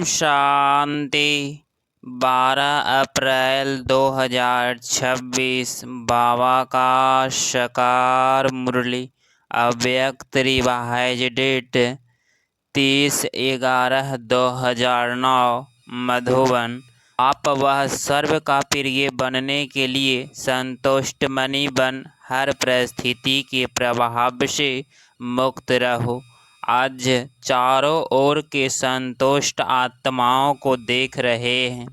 ओम शांति। 12 अप्रैल 2026 बाबा का शकार मुरली। अव्यक्त रिवाइज डेट 30/11/2009 मधुबन। आप वह सर्व का प्रिय बनने के लिए संतुष्ट मनी बन हर परिस्थिति के प्रभाव से मुक्त रहो। आज चारों ओर के संतुष्ट आत्माओं को देख रहे हैं।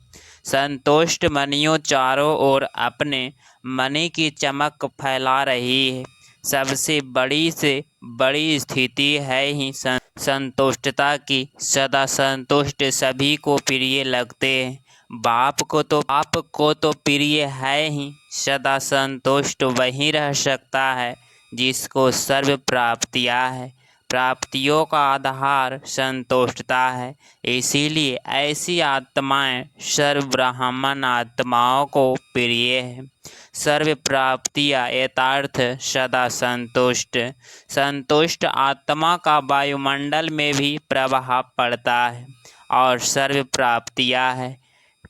संतुष्ट मनियों चारों ओर अपने मनी की चमक फैला रही है। सबसे बड़ी से बड़ी स्थिति है ही संतुष्टता की। सदा संतुष्ट सभी को प्रिय लगते हैं। बाप को तो प्रिय है ही। सदा संतुष्ट वही रह सकता है जिसको सर्व प्राप्तियां है। प्राप्तियों का आधार संतुष्टता है। इसीलिए ऐसी आत्माएं सर्व ब्राह्मण आत्माओं को प्रिय है। सर्व प्राप्तियां यथार्थ सदा संतुष्ट आत्मा का वायुमंडल में भी प्रभाव पड़ता है और सर्व प्राप्तियां है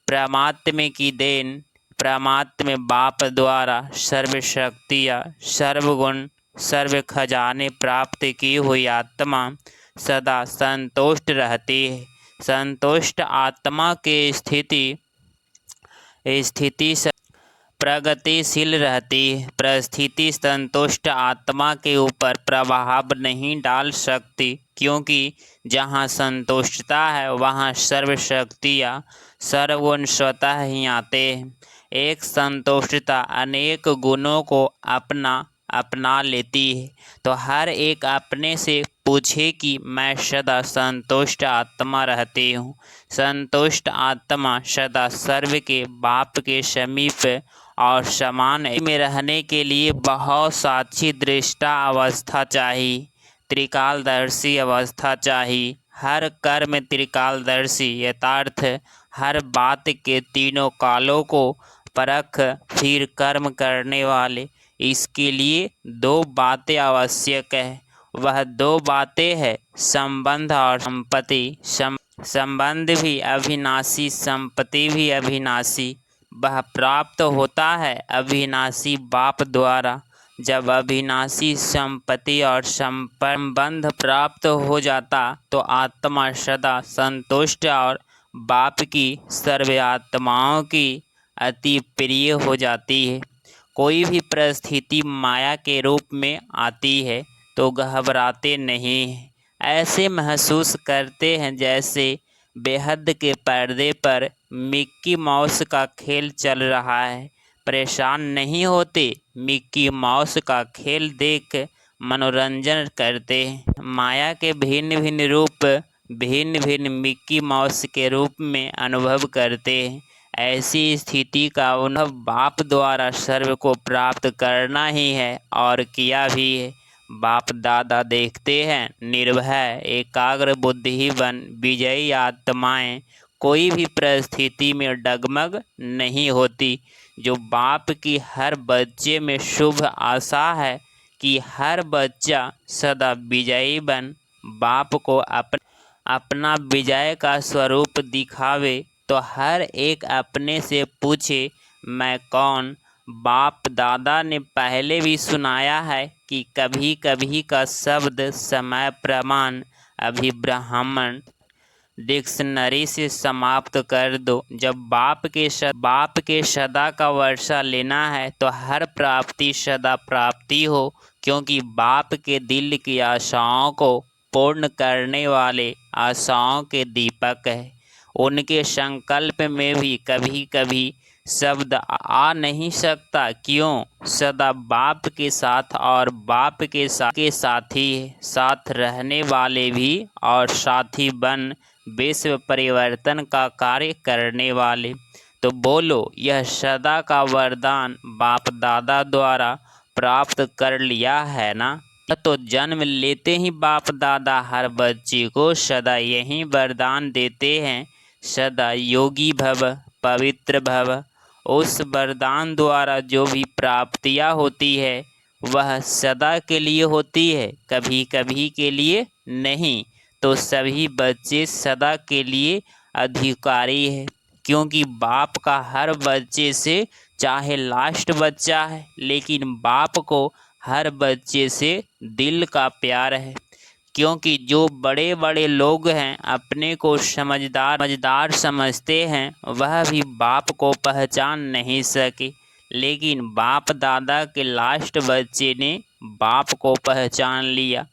परमात्मा की देन। परमात्मा बाप द्वारा सर्व शक्तियाँ, सर्व गुण, सर्व खजाने प्राप्त की हुई आत्मा सदा संतुष्ट रहती है। संतुष्ट आत्मा की स्थिति प्रगतिशील रहती है। परिस्थिति संतुष्ट आत्मा के ऊपर प्रभाव नहीं डाल सकती, क्योंकि जहाँ संतुष्टता है वहाँ सर्व शक्तियाँ, सर्वगुण स्वतः ही आते हैं। एक संतुष्टता अनेक गुणों को अपना लेती है। तो हर एक अपने से पूछे कि मैं सदा संतुष्ट आत्मा रहती हूँ। संतुष्ट आत्मा सदा सर्व के बाप के समीप और समान में रहने के लिए बहुत साक्षी दृष्टा अवस्था चाहिए, त्रिकालदर्शी अवस्था चाहिए। हर कर्म त्रिकालदर्शी यथार्थ हर बात के तीनों कालों को परख फिर कर्म करने वाले। इसके लिए दो बातें आवश्यक है। वह दो बातें है संबंध और संपत्ति। संबंध भी अविनाशी, संपत्ति भी अविनाशी। वह प्राप्त होता है अविनाशी बाप द्वारा। जब अविनाशी संपत्ति और संबंध प्राप्त हो जाता तो आत्मा सदा संतुष्ट और बाप की सर्व आत्माओं की अति प्रिय हो जाती है। कोई भी परिस्थिति माया के रूप में आती है तो घबराते नहीं हैं। ऐसे महसूस करते हैं जैसे बेहद के पर्दे पर मिक्की माउस का खेल चल रहा है। परेशान नहीं होते, मिक्की माउस का खेल देख मनोरंजन करते हैं। माया के भिन्न भिन्न रूप भिन्न भिन्न मिक्की माउस के रूप में अनुभव करते हैं। ऐसी स्थिति का अनुभव बाप द्वारा सर्व को प्राप्त करना ही है और किया भी है। बाप दादा देखते हैं निर्भय एकाग्र बुद्धि बन विजयी आत्माएं कोई भी परिस्थिति में डगमग नहीं होती। जो बाप की हर बच्चे में शुभ आशा है कि हर बच्चा सदा विजयी बन बाप को अपना विजय का स्वरूप दिखावे। तो हर एक अपने से पूछे मैं कौन। बाप दादा ने पहले भी सुनाया है कि कभी कभी का शब्द समय प्रमाण अभी ब्राह्मण डिक्शनरी से समाप्त कर दो। जब बाप के सदा का वर्षा लेना है तो हर प्राप्ति सदा प्राप्ति हो, क्योंकि बाप के दिल की आशाओं को पूर्ण करने वाले आशाओं के दीपक है। उनके संकल्प में भी कभी कभी शब्द आ नहीं सकता, क्यों? सदा बाप के साथ और बाप के साथी साथ रहने वाले भी और साथी बन विश्व परिवर्तन का कार्य करने वाले। तो बोलो यह सदा का वरदान बाप दादा द्वारा प्राप्त कर लिया है ना? तो जन्म लेते ही बाप दादा हर बच्चे को सदा यही वरदान देते हैं, सदा योगी भव, पवित्र भव। उस वरदान द्वारा जो भी प्राप्तियां होती है वह सदा के लिए होती है, कभी कभी के लिए नहीं। तो सभी बच्चे सदा के लिए अधिकारी है, क्योंकि बाप का हर बच्चे से, चाहे लास्ट बच्चा है, लेकिन बाप को हर बच्चे से दिल का प्यार है। क्योंकि जो बड़े बड़े लोग हैं अपने को समझदार समझते हैं, वह भी बाप को पहचान नहीं सके, लेकिन बाप दादा के लास्ट बच्चे ने बाप को पहचान लिया।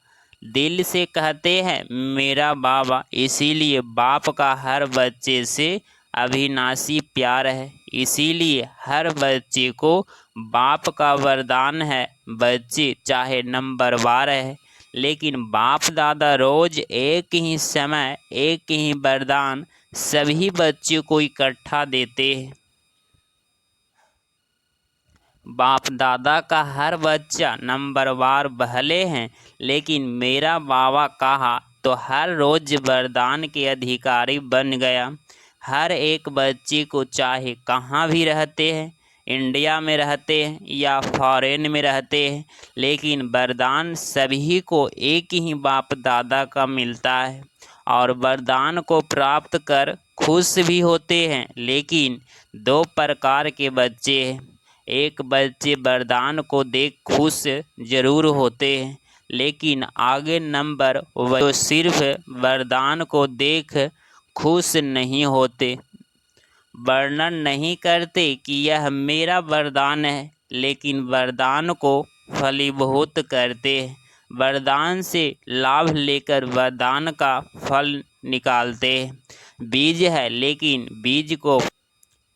दिल से कहते हैं मेरा बाबा, इसीलिए बाप का हर बच्चे से अविनाशी प्यार है। इसीलिए हर बच्चे को बाप का वरदान है। बच्चे चाहे नंबरवार है, लेकिन बाप दादा रोज एक ही समय एक ही वरदान सभी बच्चों को इकट्ठा देते हैं। बाप दादा का हर बच्चा नंबरवार भले हैं, लेकिन मेरा बाबा कहा तो हर रोज वरदान के अधिकारी बन गया। हर एक बच्चे को, चाहे कहाँ भी रहते हैं, इंडिया में रहते हैं या फॉरेन में रहते हैं, लेकिन वरदान सभी को एक ही बाप दादा का मिलता है और वरदान को प्राप्त कर खुश भी होते हैं। लेकिन दो प्रकार के बच्चे हैं। एक बच्चे वरदान को देख खुश जरूर होते हैं, लेकिन आगे नंबर वो सिर्फ वरदान को देख खुश नहीं होते, वर्णन नहीं करते कि यह मेरा वरदान है, लेकिन वरदान को फलीभूत करते हैं। वरदान से लाभ लेकर वरदान का फल निकालते हैं। बीज है, लेकिन बीज को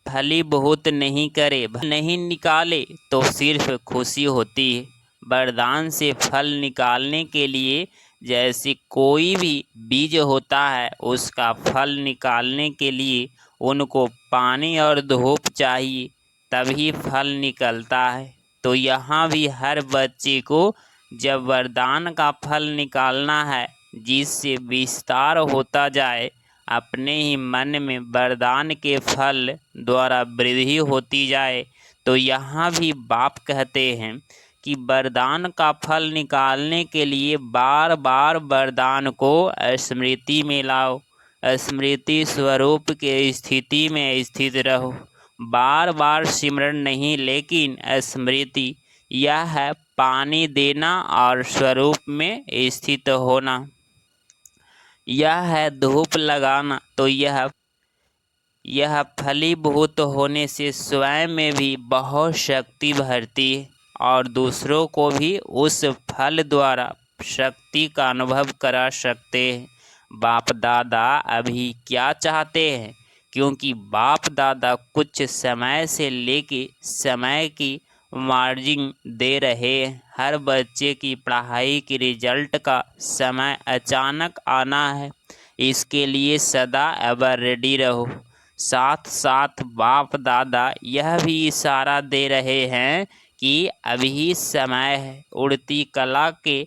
फलीभूत नहीं करे, नहीं निकाले तो सिर्फ खुशी होती है। वरदान से फल निकालने के लिए जैसे कोई भी बीज होता है, उसका फल निकालने के लिए उनको पानी और धूप चाहिए, तभी फल निकलता है। तो यहाँ भी हर बच्चे को जब वरदान का फल निकालना है, जिससे विस्तार होता जाए, अपने ही मन में वरदान के फल द्वारा वृद्धि होती जाए, तो यहाँ भी बाप कहते हैं कि वरदान का फल निकालने के लिए बार बार वरदान को स्मृति में लाओ, स्मृति स्वरूप के स्थिति में स्थित रहो। बार बार सिमरन नहीं, लेकिन स्मृति, यह है पानी देना और स्वरूप में स्थित होना। यह है धूप लगाना, तो यह फलीभूत होने से स्वयं में भी बहुत शक्ति भरती है और दूसरों को भी उस फल द्वारा शक्ति का अनुभव करा सकते हैं। बाप दादा अभी क्या चाहते हैं, क्योंकि बाप दादा कुछ समय से लेके समय की मार्जिन दे रहे हैं। हर बच्चे की पढ़ाई की रिजल्ट का समय अचानक आना है, इसके लिए सदा एवर रेडी रहो। साथ साथ बाप दादा यह भी इशारा दे रहे हैं कि अभी समय है उड़ती कला के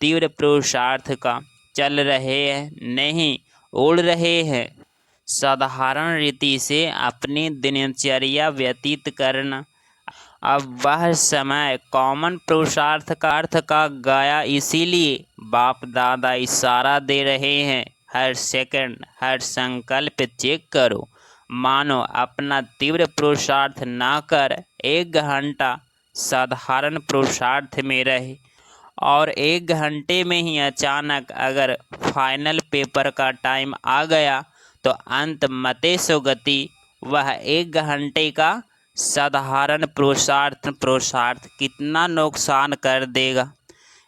तीव्र पुरुषार्थ का। चल रहे हैं, नहीं उड़ रहे हैं। साधारण रीति से अपनी दिनचर्या व्यतीत करना। अब वह समय कॉमन पुरुषार्थ का अर्थ का गया, इसीलिए बाप दादा इशारा दे रहे हैं। हर सेकंड, हर संकल्प चेक करो। मानो अपना तीव्र पुरुषार्थ ना कर 1 घंटा साधारण पुरुषार्थ में रहे और 1 घंटे में ही अचानक अगर फाइनल पेपर का टाइम आ गया तो अंत मते सो गति। वह 1 घंटे का साधारण पुरुषार्थ कितना नुकसान कर देगा।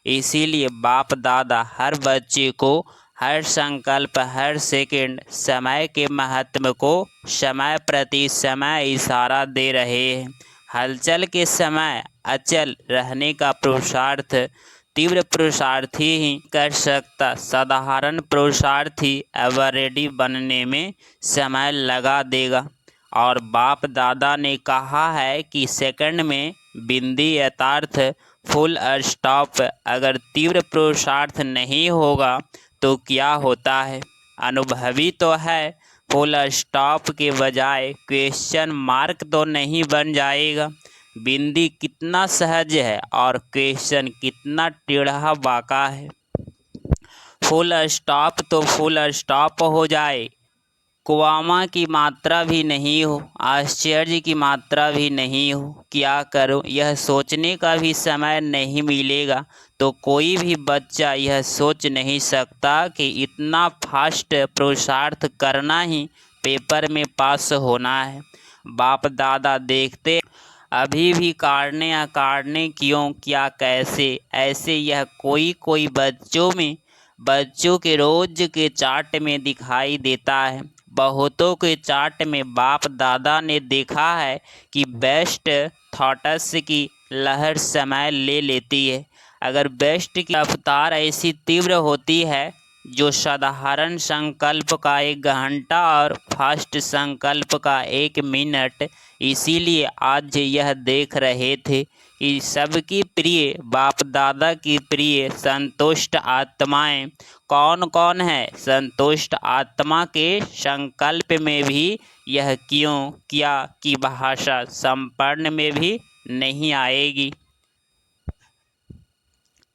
इसीलिए बाप दादा हर बच्चे को हर संकल्प, हर सेकंड समय के महत्व को समय प्रति समय इशारा दे रहे हैं। हलचल के समय अचल रहने का पुरुषार्थ तीव्र पुरुषार्थी ही कर सकता। साधारण पुरुषार्थी एवर रेडी बनने में समय लगा देगा। और बाप दादा ने कहा है कि सेकंड में बिंदी यथार्थ फुल स्टॉप। अगर तीव्र पुरुषार्थ नहीं होगा तो क्या होता है? अनुभवी तो है, फुल स्टॉप के बजाय क्वेश्चन मार्क तो नहीं बन जाएगा। बिंदी कितना सहज है और क्वेश्चन कितना टेढ़ा बाका है। फुल स्टॉप तो फुल स्टॉप हो जाए, कुआमा की मात्रा भी नहीं हो, आश्चर्य की मात्रा भी नहीं हो। क्या करूं, यह सोचने का भी समय नहीं मिलेगा। तो कोई भी बच्चा यह सोच नहीं सकता कि इतना फास्ट पुरुषार्थ करना ही पेपर में पास होना है। बाप दादा देखते अभी भी काटने अकाटने क्यों क्या कैसे ऐसे यह कोई बच्चों के रोज के चार्ट में दिखाई देता है। बहुतों के चार्ट में बाप दादा ने देखा है कि बेस्ट थॉट्स की लहर समय ले लेती है। अगर बेस्ट की रफ्तार ऐसी तीव्र होती है जो साधारण संकल्प का 1 घंटा और फास्ट संकल्प का 1 मिनट। इसीलिए आज यह देख रहे थे कि सबकी प्रिय बाप दादा की प्रिय संतुष्ट आत्माएं कौन कौन है। संतुष्ट आत्मा के संकल्प में भी यह क्यों क्या की भाषा संपूर्ण में भी नहीं आएगी,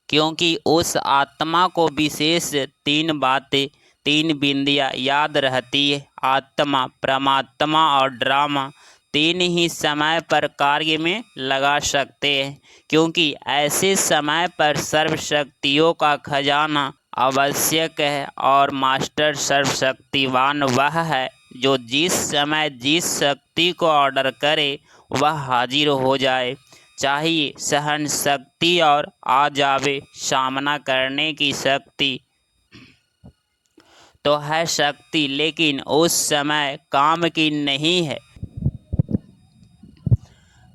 क्योंकि उस आत्मा को विशेष 3 बातें 3 बिंदियाँ याद रहती है। आत्मा, परमात्मा और ड्रामा 3 ही समय पर कार्य में लगा सकते हैं, क्योंकि ऐसे समय पर सर्वशक्तियों का खजाना आवश्यक है और मास्टर सर्वशक्तिवान वह है जो जिस समय जिस शक्ति को ऑर्डर करे वह हाजिर हो जाए। चाहिए सहन शक्ति और आ जावे सामना करने की शक्ति तो है शक्ति, लेकिन उस समय काम की नहीं है।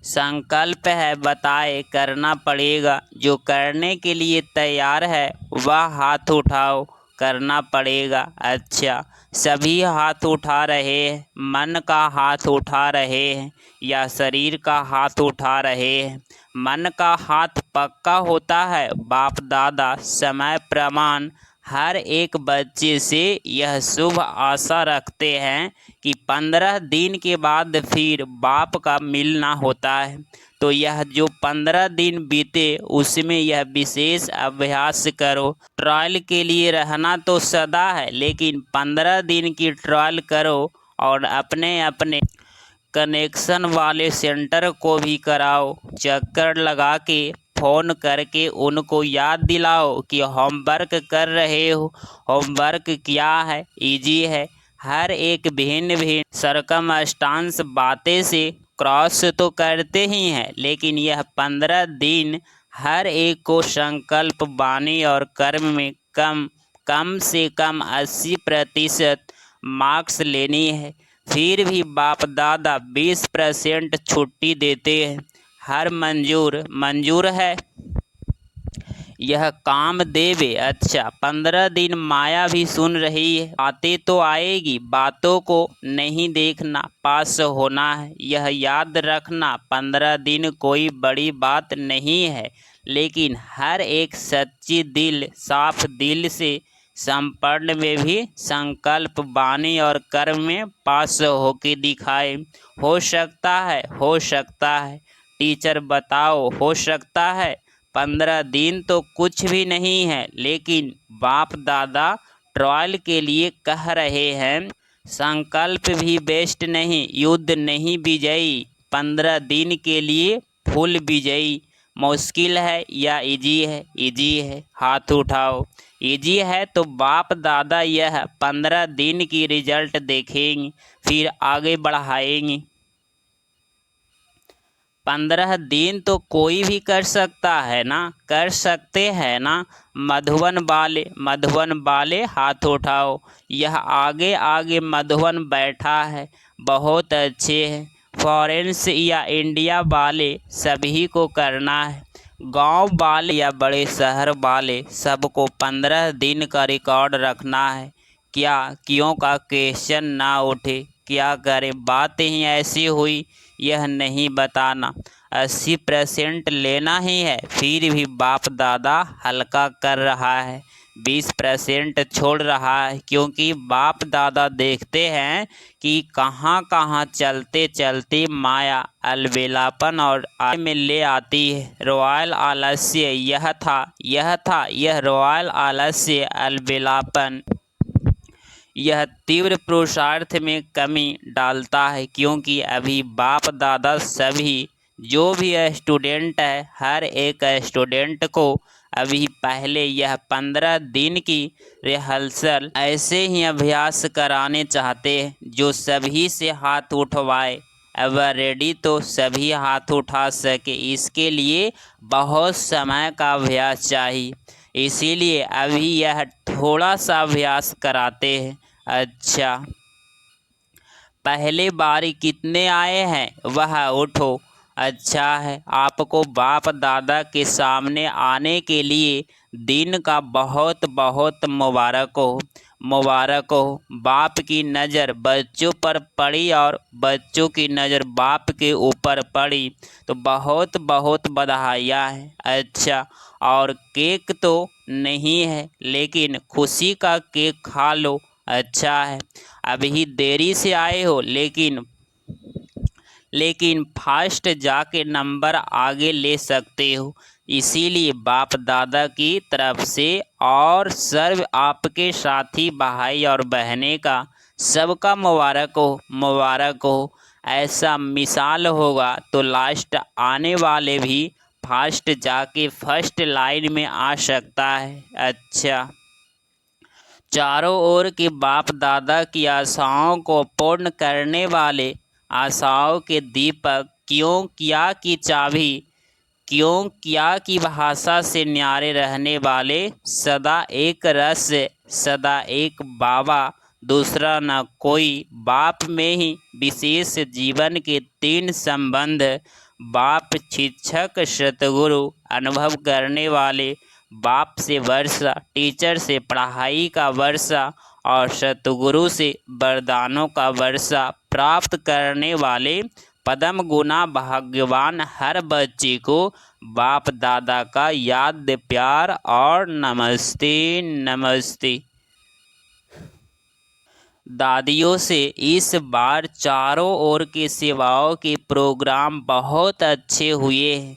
संकल्प है बताए करना पड़ेगा। जो करने के लिए तैयार है वह हाथ उठाओ, करना पड़ेगा। अच्छा, सभी हाथ उठा रहे हैं? मन का हाथ उठा रहे हैं या शरीर का हाथ उठा रहे हैं? मन का हाथ पक्का होता है। बाप दादा समय प्रमाण हर एक बच्चे से यह शुभ आशा रखते हैं कि 15 दिन के बाद फिर बाप का मिलना होता है। तो यह जो 15 दिन बीते उसमें यह विशेष अभ्यास करो। ट्रायल के लिए रहना तो सदा है, लेकिन 15 दिन की ट्रायल करो और अपने अपने कनेक्शन वाले सेंटर को भी कराओ। चक्कर लगा के फ़ोन करके उनको याद दिलाओ कि होमवर्क कर रहे हो। होमवर्क क्या है? इजी है। हर एक भिन्न भिन्न सरकमस्टांस बातें से क्रॉस तो करते ही हैं, लेकिन यह 15 दिन हर एक को संकल्प वाणी और कर्म में कम से कम 80% मार्क्स लेनी है। फिर भी बाप दादा 20% छुट्टी देते हैं। हर मंजूर है। यह काम देवे। अच्छा, 15 दिन माया भी सुन रही है। बातें तो आएगी, बातों को नहीं देखना, पास होना है। यह याद रखना 15 दिन कोई बड़ी बात नहीं है, लेकिन हर एक सच्ची दिल साफ दिल से संपूर्ण में भी संकल्प वाणी और कर्म में पास होके दिखाए। हो सकता है टीचर बताओ, हो सकता है। 15 दिन तो कुछ भी नहीं है, लेकिन बाप दादा ट्रायल के लिए कह रहे हैं। संकल्प भी बेस्ट नहीं, युद्ध नहीं विजयी। 15 दिन के लिए फुल विजयी। मुश्किल है या इजी है? इजी है, हाथ उठाओ। इजी है तो बाप दादा यह 15 दिन की रिजल्ट देखेंगे, फिर आगे बढ़ाएंगे। 15 दिन तो कोई भी कर सकता है ना, कर सकते हैं ना। मधुबन वाले हाथ उठाओ। यह आगे आगे मधुबन बैठा है, बहुत अच्छे हैं। फॉरेंस या इंडिया वाले सभी को करना है। गांव वाले या बड़े शहर वाले सबको 15 दिन का रिकॉर्ड रखना है। क्या क्यों का क्वेश्चन ना उठे, क्या करें, बात ही ऐसी हुई, यह नहीं बताना। 80% लेना ही है। फिर भी बाप दादा हल्का कर रहा है, 20% छोड़ रहा है, क्योंकि बाप दादा देखते हैं कि कहाँ कहाँ चलते चलते माया अलबेलापन और में ले आती है। रॉयल आलस्य यह रॉयल आलस्य अलबेलापन यह तीव्र पुरुषार्थ में कमी डालता है, क्योंकि अभी बाप दादा सभी जो भी स्टूडेंट है, हर एक स्टूडेंट को अभी पहले यह 15 दिन की रिहर्सल ऐसे ही अभ्यास कराने चाहते हैं जो सभी से हाथ उठवाए। अब रेडी तो सभी हाथ उठा सके, इसके लिए बहुत समय का अभ्यास चाहिए, इसीलिए अभी यह थोड़ा सा अभ्यास कराते हैं। अच्छा, पहले बारी कितने आए हैं वह उठो। अच्छा है, आपको बाप दादा के सामने आने के लिए दिन का बहुत बहुत मुबारक हो, मुबारक हो। बाप की नज़र बच्चों पर पड़ी और बच्चों की नज़र बाप के ऊपर पड़ी, तो बहुत बहुत बधाइयाँ हैं। अच्छा, और केक तो नहीं है, लेकिन खुशी का केक खा लो। अच्छा है, अभी देरी से आए हो, लेकिन फास्ट जाके नंबर आगे ले सकते हो, इसीलिए बाप दादा की तरफ से और सर्व आपके साथी भाई और बहने का सबका मुबारक हो, मुबारक हो। ऐसा मिसाल होगा तो लास्ट आने वाले भी फास्ट जाके फर्स्ट लाइन में आ सकता है। अच्छा, चारों ओर के बाप दादा की आशाओं को पूर्ण करने वाले, आशाओं के दीपक, क्यों किया की चाबी, क्यों किया की भाषा से न्यारे रहने वाले, सदा एक रस, सदा एक बाबा, दूसरा न कोई, बाप में ही विशेष जीवन के 3 संबंध, बाप, शिक्षक, सतगुरु, अनुभव करने वाले, बाप से वर्षा, टीचर से पढ़ाई का वर्षा और सतगुरु से वरदानों का वर्षा प्राप्त करने वाले पदम गुना भाग्यवान हर बच्चे को बाप दादा का याद, प्यार और नमस्ते, नमस्ते। दादियों से इस बार चारों ओर के सेवाओं के प्रोग्राम बहुत अच्छे हुए हैं।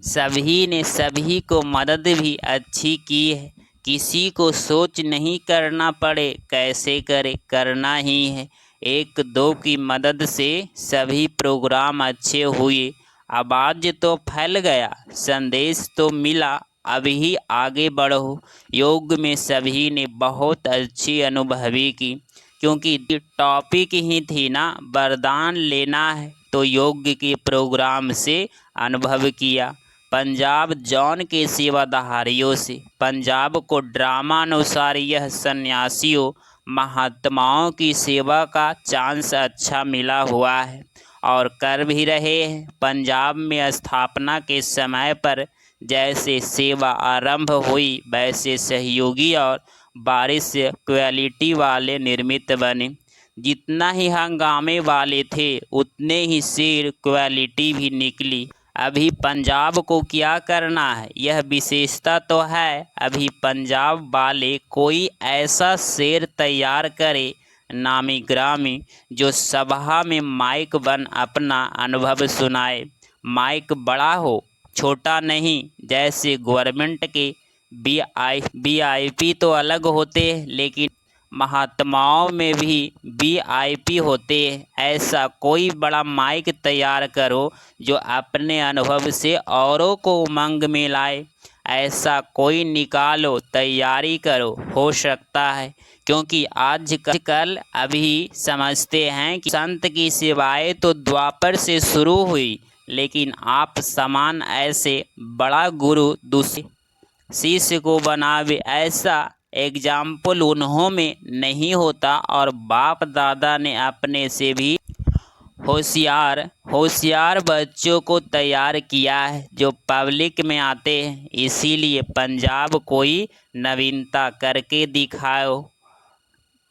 सभी ने सभी को मदद भी अच्छी की है, किसी को सोच नहीं करना पड़े कैसे करे, करना ही है। 1-2 की मदद से सभी प्रोग्राम अच्छे हुए, आवाज़ तो फैल गया, संदेश तो मिला, अभी आगे बढ़ो। योग में सभी ने बहुत अच्छी अनुभवी की, क्योंकि टॉपिक ही थी ना, वरदान लेना है, तो योग के प्रोग्राम से अनुभव किया। पंजाब जॉन के सेवाधारियों से, पंजाब को ड्रामा अनुसार यह सन्यासियों महात्माओं की सेवा का चांस अच्छा मिला हुआ है और कर भी रहे हैं। पंजाब में स्थापना के समय पर जैसे सेवा आरंभ हुई, वैसे सहयोगी और बारिश क्वालिटी वाले निर्मित बने। जितना ही हंगामे वाले थे, उतने ही शेर क्वालिटी भी निकली। अभी पंजाब को क्या करना है, यह विशेषता तो है। अभी पंजाब वाले कोई ऐसा शेर तैयार करे, नामी ग्रामी, जो सभा में माइक बन अपना अनुभव सुनाए। माइक बड़ा हो, छोटा नहीं। जैसे गवर्नमेंट के वीआईपी तो अलग होते हैं, लेकिन महात्माओं में भी वीआईपी होते हैं। ऐसा कोई बड़ा माइक तैयार करो जो अपने अनुभव से औरों को उमंग में लाए। ऐसा कोई निकालो, तैयारी करो, हो सकता है, क्योंकि आजकल अभी समझते हैं कि संत की सेवाएं तो द्वापर से शुरू हुई, लेकिन आप समान ऐसे बड़ा गुरु दूसरे शिष्य को बनावे, ऐसा एग्जाम्पल उन्हों में नहीं होता। और बाप दादा ने अपने से भी होशियार बच्चों को तैयार किया है जो पब्लिक में आते हैं, इसीलिए पंजाब कोई नवीनता करके दिखाओ।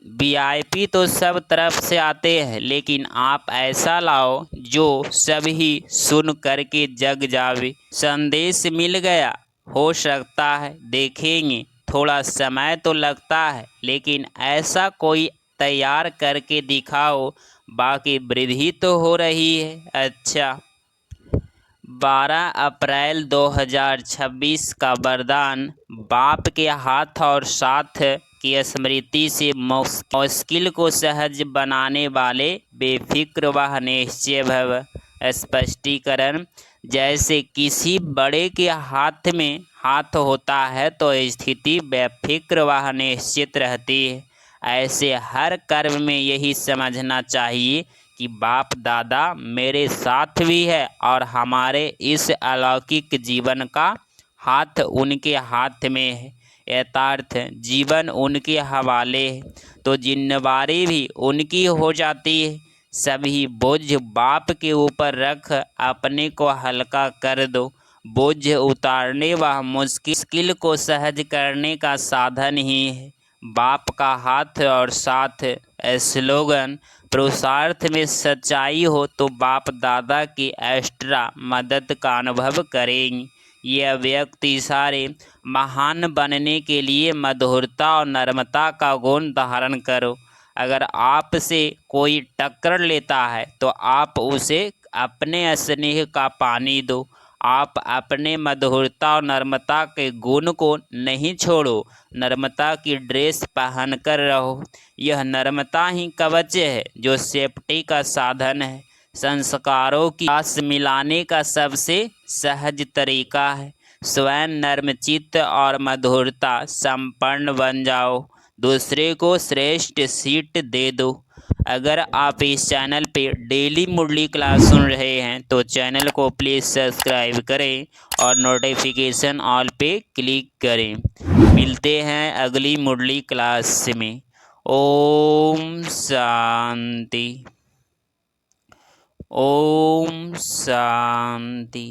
वीआईपी तो सब तरफ से आते हैं, लेकिन आप ऐसा लाओ जो सभी सुन करके जग जावे। संदेश मिल गया, हो सकता है, देखेंगे, थोड़ा समय तो लगता है, लेकिन ऐसा कोई तैयार करके दिखाओ, बाकी वृद्धि तो हो रही है। अच्छा, 12 अप्रैल 2026 का वरदान। बाप के हाथ और साथ की स्मृति से मुश्किल को सहज बनाने वाले बेफिक्र व निश्चय भव। स्पष्टीकरण। जैसे किसी बड़े के हाथ में हाथ होता है तो स्थिति बेफिक्र व निश्चित रहती है। ऐसे हर कर्म में यही समझना चाहिए कि बाप दादा मेरे साथ भी है और हमारे इस अलौकिक जीवन का हाथ उनके हाथ में है। यथार्थ जीवन उनके हवाले है तो जिम्मेवारी भी उनकी हो जाती है। सभी बोझ बाप के ऊपर रख अपने को हल्का कर दो। बोझ उतारने व मुश्किल को सहज करने का साधन ही है बाप का हाथ और साथ। स्लोगन। पुरुषार्थ में सच्चाई हो तो बाप दादा की एक्स्ट्रा मदद का अनुभव करेंगे। यह व्यक्ति सारे महान बनने के लिए मधुरता और नम्रता का गुण धारण करो। अगर आपसे कोई टक्कर लेता है तो आप उसे अपने स्नेह का पानी दो। आप अपने मधुरता और नम्रता के गुण को नहीं छोड़ो। नम्रता की ड्रेस पहनकर रहो। यह नम्रता ही कवच है जो सेफ्टी का साधन है। संस्कारों की आस मिलाने का सबसे सहज तरीका है। स्वयं नर्मचित्त और मधुरता संपन्न बन जाओ। दूसरे को श्रेष्ठ सीट दे दो। अगर आप इस चैनल पे डेली मुरली क्लास सुन रहे हैं तो चैनल को प्लीज़ सब्सक्राइब करें और नोटिफिकेशन ऑल पे क्लिक करें। मिलते हैं अगली मुरली क्लास में। ओम शांति। ओम शांति।